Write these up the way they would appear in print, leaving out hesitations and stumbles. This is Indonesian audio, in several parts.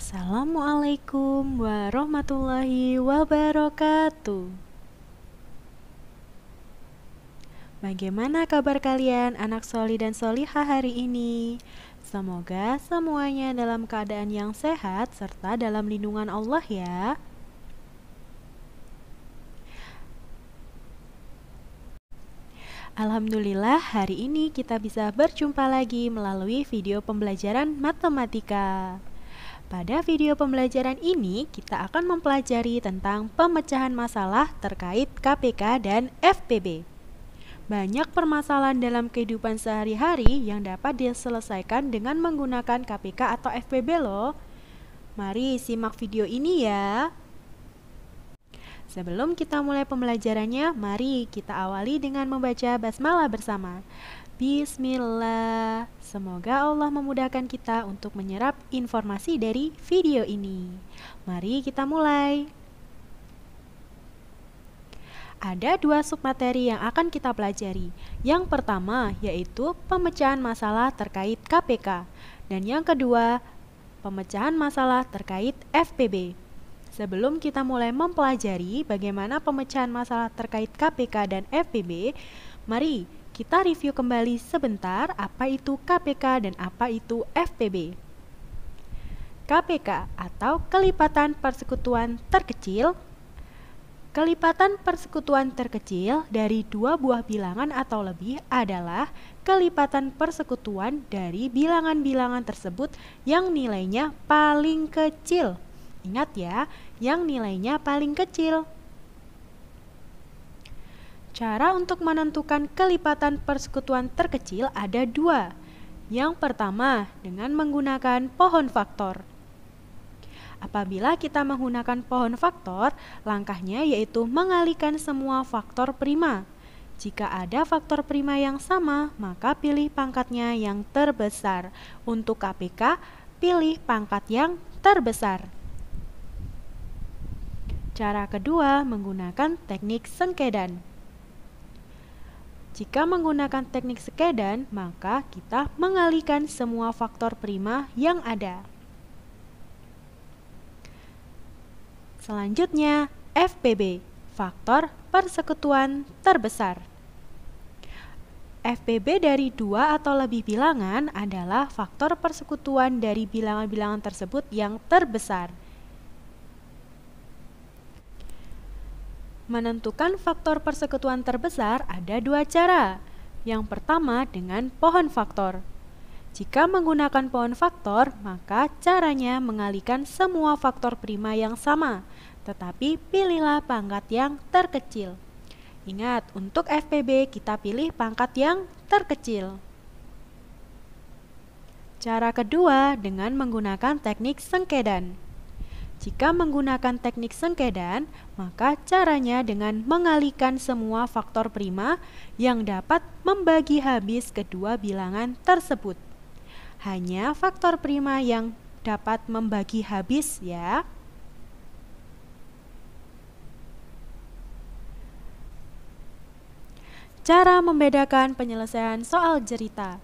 Assalamualaikum warahmatullahi wabarakatuh. Bagaimana kabar kalian anak soli dan solihah hari ini? Semoga semuanya dalam keadaan yang sehat serta dalam lindungan Allah ya. Alhamdulillah hari ini kita bisa berjumpa lagi melalui video pembelajaran matematika. Pada video pembelajaran ini kita akan mempelajari tentang pemecahan masalah terkait KPK dan FPB. Banyak permasalahan dalam kehidupan sehari-hari yang dapat diselesaikan dengan menggunakan KPK atau FPB loh. Mari simak video ini ya. Sebelum kita mulai pembelajarannya, mari kita awali dengan membaca basmalah bersama. Bismillah. Semoga Allah memudahkan kita untuk menyerap informasi dari video ini. Mari kita mulai. Ada dua submateri yang akan kita pelajari. Yang pertama yaitu pemecahan masalah terkait KPK, dan yang kedua pemecahan masalah terkait FPB. Sebelum kita mulai mempelajari bagaimana pemecahan masalah terkait KPK dan FPB, mari kita review kembali sebentar apa itu KPK dan apa itu FPB. KPK atau kelipatan persekutuan terkecil. Kelipatan persekutuan terkecil dari dua buah bilangan atau lebih adalah kelipatan persekutuan dari bilangan-bilangan tersebut yang nilainya paling kecil. Ingat ya, yang nilainya paling kecil. Cara untuk menentukan kelipatan persekutuan terkecil ada dua. Yang pertama, dengan menggunakan pohon faktor. Apabila kita menggunakan pohon faktor, langkahnya yaitu mengalihkan semua faktor prima. Jika ada faktor prima yang sama, maka pilih pangkatnya yang terbesar. Untuk KPK, pilih pangkat yang terbesar. Cara kedua, menggunakan teknik sengkedan. Jika menggunakan teknik sengkedan, maka kita mengalihkan semua faktor prima yang ada. Selanjutnya, FPB, faktor persekutuan terbesar. FPB dari dua atau lebih bilangan adalah faktor persekutuan dari bilangan-bilangan tersebut yang terbesar. Menentukan faktor persekutuan terbesar ada dua cara. Yang pertama dengan pohon faktor. Jika menggunakan pohon faktor, maka caranya mengalihkan semua faktor prima yang sama, tetapi pilihlah pangkat yang terkecil. Ingat, untuk FPB kita pilih pangkat yang terkecil. Cara kedua dengan menggunakan teknik sengkedan. Jika menggunakan teknik sengkedan, maka caranya dengan mengalihkan semua faktor prima yang dapat membagi habis kedua bilangan tersebut. Hanya faktor prima yang dapat membagi habis ya. Cara membedakan penyelesaian soal cerita.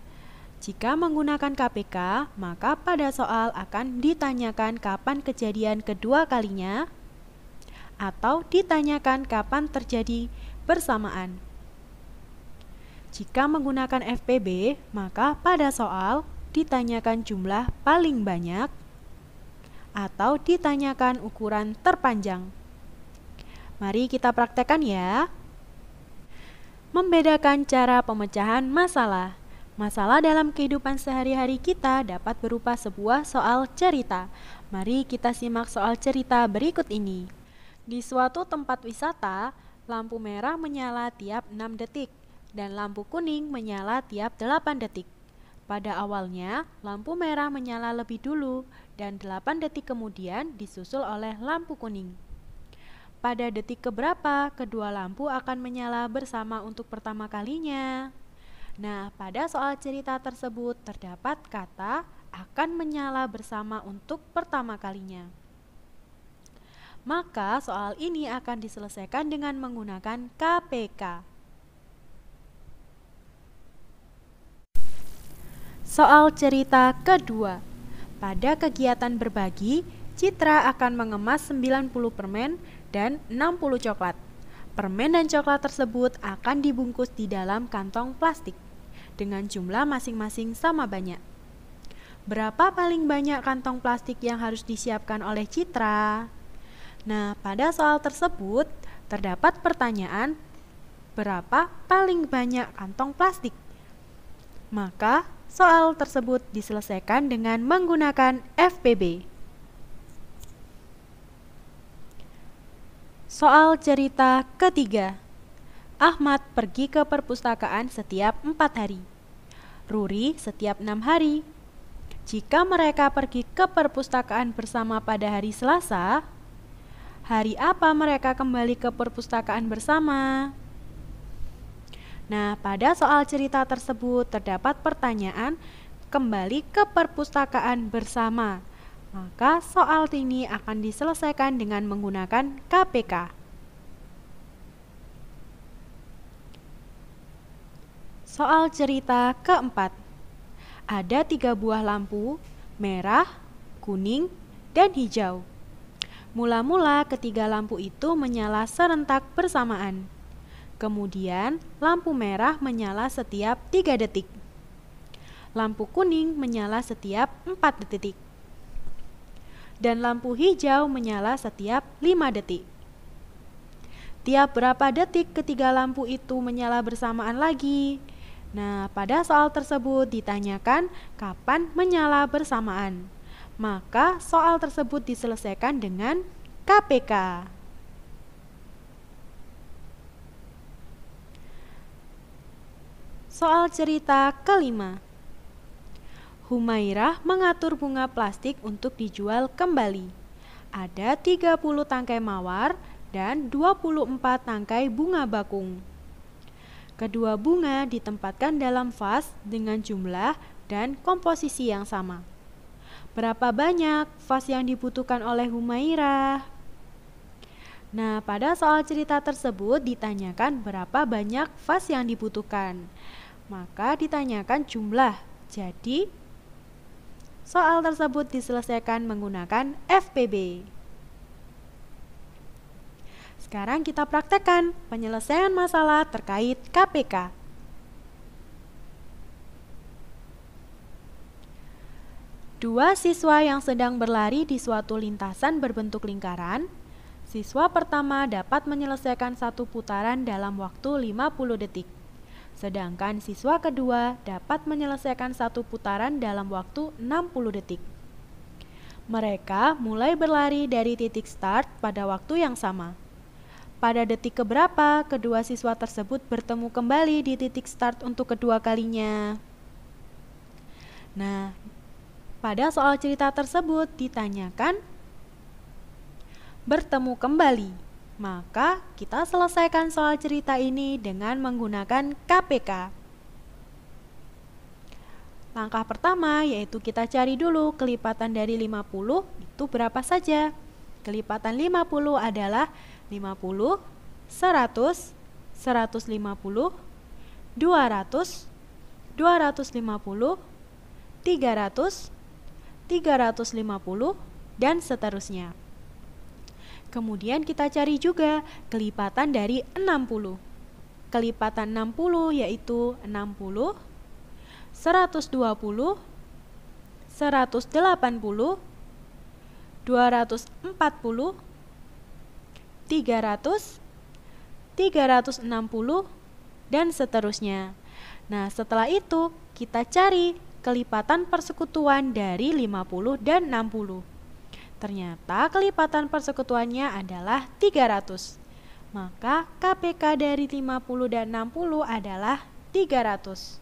Jika menggunakan KPK, maka pada soal akan ditanyakan kapan kejadian kedua kalinya atau ditanyakan kapan terjadi bersamaan. Jika menggunakan FPB, maka pada soal ditanyakan jumlah paling banyak atau ditanyakan ukuran terpanjang. Mari kita praktekkan ya. Membedakan cara pemecahan masalah. Masalah dalam kehidupan sehari-hari kita dapat berupa sebuah soal cerita. Mari kita simak soal cerita berikut ini. Di suatu tempat wisata, lampu merah menyala tiap 6 detik dan lampu kuning menyala tiap 8 detik. Pada awalnya, lampu merah menyala lebih dulu dan 8 detik kemudian disusul oleh lampu kuning. Pada detik keberapa kedua lampu akan menyala bersama untuk pertama kalinya? Nah, pada soal cerita tersebut terdapat kata akan menyala bersama untuk pertama kalinya. Maka soal ini akan diselesaikan dengan menggunakan KPK. Soal cerita kedua. Pada kegiatan berbagi, Citra akan mengemas 90 permen dan 60 coklat. Permen dan coklat tersebut akan dibungkus di dalam kantong plastik dengan jumlah masing-masing sama banyak. Berapa paling banyak kantong plastik yang harus disiapkan oleh Citra? Nah, pada soal tersebut terdapat pertanyaan, berapa paling banyak kantong plastik? Maka, soal tersebut diselesaikan dengan menggunakan FPB. Soal cerita ketiga. Ahmad pergi ke perpustakaan setiap 4 hari. Ruri setiap 6 hari. Jika mereka pergi ke perpustakaan bersama pada hari Selasa, hari apa mereka kembali ke perpustakaan bersama? Nah, pada soal cerita tersebut terdapat pertanyaan kembali ke perpustakaan bersama. Maka soal ini akan diselesaikan dengan menggunakan KPK. Soal cerita keempat. Ada 3 buah lampu, merah, kuning, dan hijau. Mula-mula ketiga lampu itu menyala serentak bersamaan. Kemudian lampu merah menyala setiap 3 detik. Lampu kuning menyala setiap 4 detik. Dan lampu hijau menyala setiap 5 detik. Tiap berapa detik ketiga lampu itu menyala bersamaan lagi? Nah, pada soal tersebut ditanyakan kapan menyala bersamaan. Maka soal tersebut diselesaikan dengan KPK. Soal cerita kelima. Humairah mengatur bunga plastik untuk dijual kembali. Ada 30 tangkai mawar dan 24 tangkai bunga bakung. Kedua bunga ditempatkan dalam vas dengan jumlah dan komposisi yang sama. Berapa banyak vas yang dibutuhkan oleh Humairah? Nah, pada soal cerita tersebut ditanyakan berapa banyak vas yang dibutuhkan. Maka ditanyakan jumlah. Jadi, soal tersebut diselesaikan menggunakan FPB. Sekarang kita praktekkan penyelesaian masalah terkait KPK. Dua siswa yang sedang berlari di suatu lintasan berbentuk lingkaran. Siswa pertama dapat menyelesaikan satu putaran dalam waktu 50 detik. Sedangkan siswa kedua dapat menyelesaikan satu putaran dalam waktu 60 detik. Mereka mulai berlari dari titik start pada waktu yang sama. Pada detik keberapa kedua siswa tersebut bertemu kembali di titik start untuk kedua kalinya? Nah, pada soal cerita tersebut ditanyakan bertemu kembali. Maka kita selesaikan soal cerita ini dengan menggunakan KPK. Langkah pertama yaitu kita cari dulu kelipatan dari 50 itu berapa saja. Kelipatan 50 adalah 50, 100, 150, 200, 250, 300, 350, dan seterusnya. Kemudian kita cari juga kelipatan dari 60. Kelipatan 60 yaitu 60, 120, 180, 240, 300, 360, dan seterusnya. Nah, setelah itu kita cari kelipatan persekutuan dari 50 dan 60. Ternyata kelipatan persekutuannya adalah 300. Maka KPK dari 50 dan 60 adalah 300.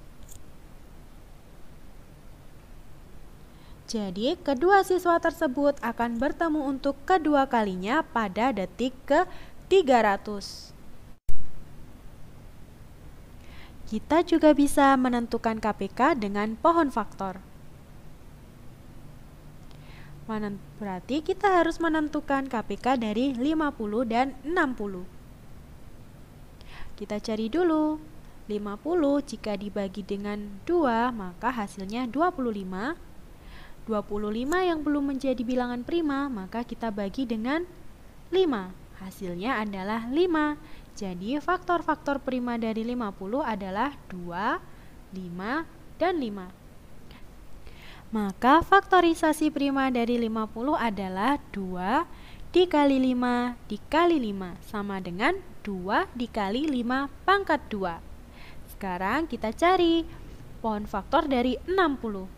Jadi, kedua siswa tersebut akan bertemu untuk kedua kalinya pada detik ke-300. Kita juga bisa menentukan KPK dengan pohon faktor. Berarti kita harus menentukan KPK dari 50 dan 60. Kita cari dulu. 50 jika dibagi dengan 2 maka hasilnya 25. 25 yang belum menjadi bilangan prima, maka kita bagi dengan 5. Hasilnya adalah 5. Jadi faktor-faktor prima dari 50 adalah 2, 5, dan 5. Maka faktorisasi prima dari 50 adalah 2 dikali 5 dikali 5 sama dengan 2 dikali 5 pangkat 2. Sekarang kita cari pohon faktor dari 60.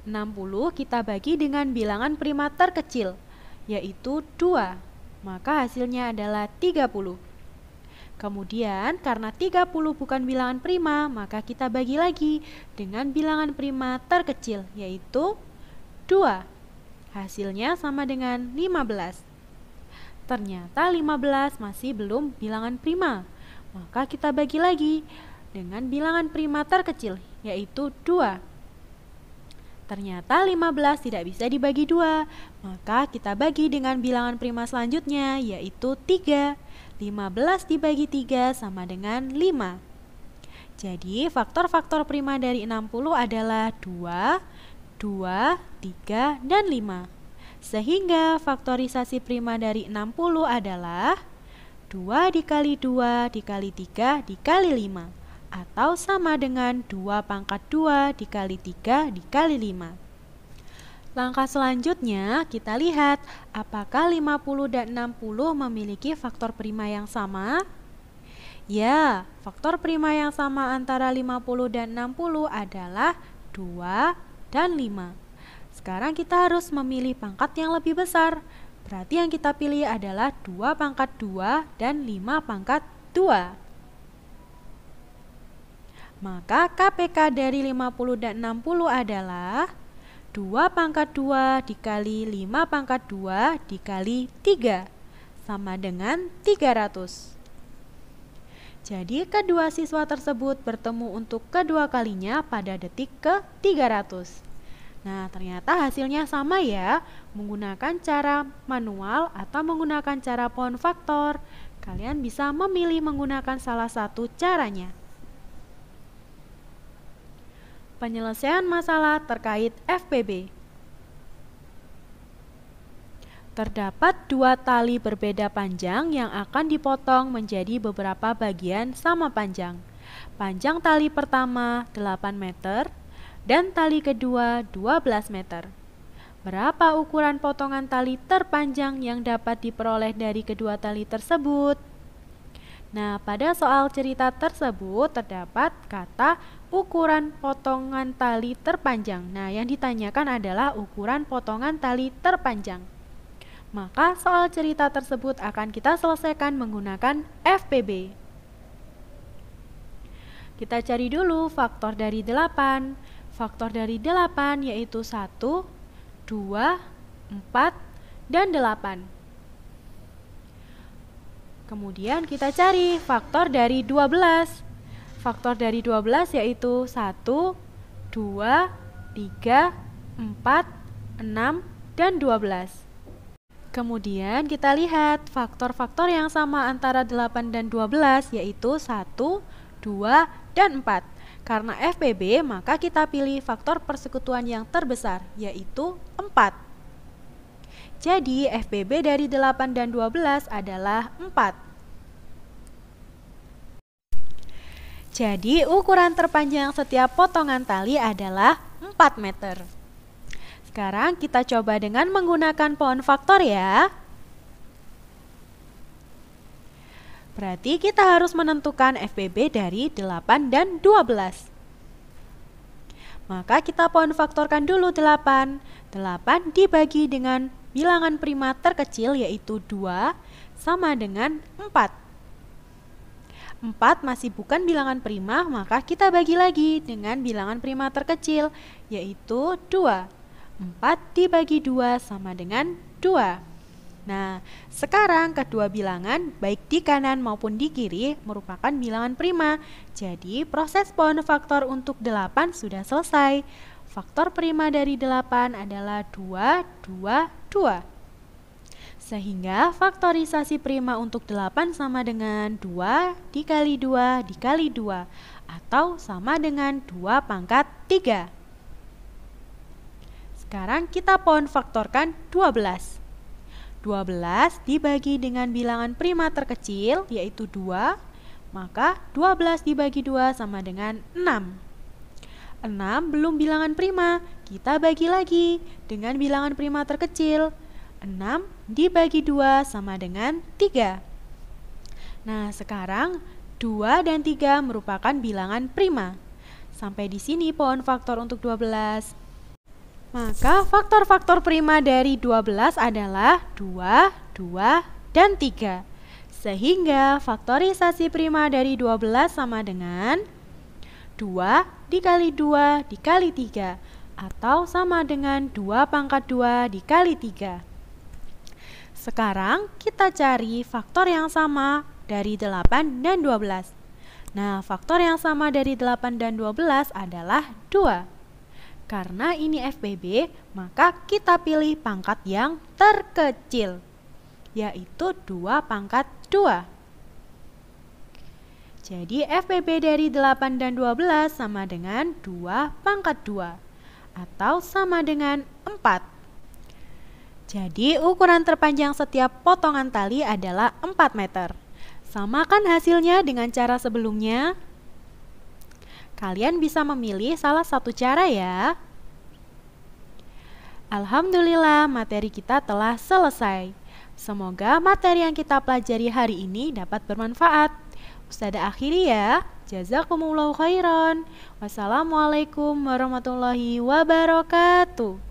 60 kita bagi dengan bilangan prima terkecil, yaitu 2. Maka hasilnya adalah 30. Kemudian karena 30 bukan bilangan prima, maka kita bagi lagi dengan bilangan prima terkecil, yaitu 2. Hasilnya sama dengan 15. Ternyata 15 masih belum bilangan prima, maka kita bagi lagi dengan bilangan prima terkecil, yaitu 2. Ternyata 15 tidak bisa dibagi 2, maka kita bagi dengan bilangan prima selanjutnya, yaitu 3. 15 dibagi 3 sama dengan 5. Jadi faktor-faktor prima dari 60 adalah 2, 2, 3, dan 5. Sehingga faktorisasi prima dari 60 adalah 2 dikali 2 dikali 3 dikali 5, atau sama dengan 2 pangkat 2 dikali 3 dikali 5. Langkah selanjutnya kita lihat apakah 50 dan 60 memiliki faktor prima yang sama? Ya, faktor prima yang sama antara 50 dan 60 adalah 2 dan 5. Sekarang kita harus memilih pangkat yang lebih besar. Berarti yang kita pilih adalah 2 pangkat 2 dan 5 pangkat 2. Maka KPK dari 50 dan 60 adalah 2 pangkat 2 dikali 5 pangkat 2 dikali 3 sama dengan 300. Jadi kedua siswa tersebut bertemu untuk kedua kalinya pada detik ke-300. Nah, ternyata hasilnya sama ya, menggunakan cara manual atau menggunakan cara pohon faktor. Kalian bisa memilih menggunakan salah satu caranya. Penyelesaian masalah terkait FPB. Terdapat 2 tali berbeda panjang yang akan dipotong menjadi beberapa bagian sama panjang. Panjang tali pertama 8 meter dan tali kedua 12 meter. Berapa ukuran potongan tali terpanjang yang dapat diperoleh dari kedua tali tersebut? Nah, pada soal cerita tersebut terdapat kata ukuran potongan tali terpanjang. Nah, yang ditanyakan adalah ukuran potongan tali terpanjang. Maka soal cerita tersebut akan kita selesaikan menggunakan FPB. Kita cari dulu faktor dari 8. Faktor dari 8 yaitu 1, 2, 4, dan 8. Kemudian kita cari faktor dari 12. Faktor dari 12 yaitu 1, 2, 3, 4, 6, dan 12. Kemudian kita lihat faktor-faktor yang sama antara 8 dan 12 yaitu 1, 2, dan 4. Karena FPB maka kita pilih faktor persekutuan yang terbesar yaitu 4. Jadi FPB dari 8 dan 12 adalah 4. Jadi ukuran terpanjang setiap potongan tali adalah 4 meter. Sekarang kita coba dengan menggunakan pohon faktor ya. Berarti kita harus menentukan FPB dari 8 dan 12. Maka kita pohon faktorkan dulu 8. 8 dibagi dengan bilangan prima terkecil yaitu 2 sama dengan 4. 4 masih bukan bilangan prima, maka kita bagi lagi dengan bilangan prima terkecil yaitu 2. 4 dibagi 2 sama dengan 2. Nah, sekarang kedua bilangan baik di kanan maupun di kiri merupakan bilangan prima. Jadi proses pohon faktor untuk 8 sudah selesai. Faktor prima dari 8 adalah 2, 2, 2. Sehingga faktorisasi prima untuk 8 sama dengan 2 dikali 2 dikali 2 atau sama dengan 2 pangkat 3. Sekarang kita pohon faktorkan 12. 12 dibagi dengan bilangan prima terkecil yaitu 2, maka 12 dibagi 2 sama dengan 6. 6 belum bilangan prima, kita bagi lagi dengan bilangan prima terkecil. 6 dibagi 2 sama dengan 3. Nah, sekarang 2 dan 3 merupakan bilangan prima. Sampai di sini pohon faktor untuk 12. Maka faktor-faktor prima dari 12 adalah 2, 2, dan 3. Sehingga faktorisasi prima dari 12 sama dengan 2 dikali 2 dikali 3, atau sama dengan 2 pangkat 2 dikali 3. Sekarang kita cari faktor yang sama dari 8 dan 12. Nah, faktor yang sama dari 8 dan 12 adalah 2. Karena ini FPB, maka kita pilih pangkat yang terkecil, yaitu 2 pangkat 2. Jadi FPB dari 8 dan 12 sama dengan 2 pangkat 2, atau sama dengan 4. Jadi ukuran terpanjang setiap potongan tali adalah 4 meter. Samakan hasilnya dengan cara sebelumnya. Kalian bisa memilih salah satu cara ya. Alhamdulillah, materi kita telah selesai. Semoga materi yang kita pelajari hari ini dapat bermanfaat. Ustadzah akhiri ya. Jazakumullahu khairan. Wassalamualaikum warahmatullahi wabarakatuh.